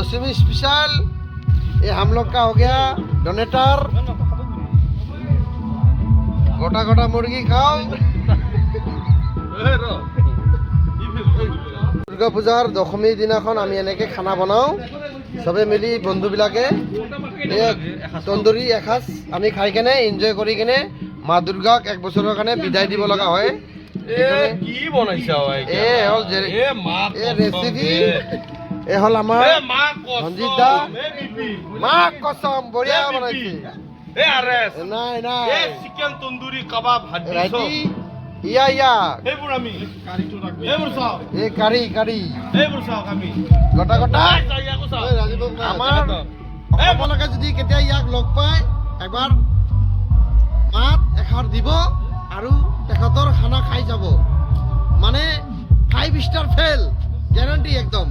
दशमी special. ये हम लोग का हो गया डोनेटर। गोटा गोटा मुर्गी खाओ। दुर्गा पूजार दशमी दिनाখন আমি এনেকে খানা বনাও সবে মিলি বন্ধুবিলাকে। তন্দুরি এসাঁজ আমি খাই কেনে এনজয় কৰি কেনে মা দুৰ্গাক এক বছৰৰ কাৰণে বিদায় দিব লগা হয়। কি বনাইছা ৰেচিপি এ হল আমাৰ ৰঞ্জিত দা। মা কসম বঢ়িয়া বনাইছে। নাই নাই চিকেন তন্দুৰি কাবাব ৰাইটি ইয়া ইয়া এইবোৰ আমি কাৰিটো ৰাখবি এইবোৰ চাও এই কাৰি কাৰি এইবোৰ চাও আমি গোটা গোটা ইয়াকো চাও আমাৰ অসমলৈকে যদি কেতিয়া ইয়াক লগ পায় এবাৰ মাত এষাৰ দিব আৰু তেখেতৰ খানা খাই যাব। মানে 5 ষ্টাৰ ফেল গ্যাৰান্টি একদম।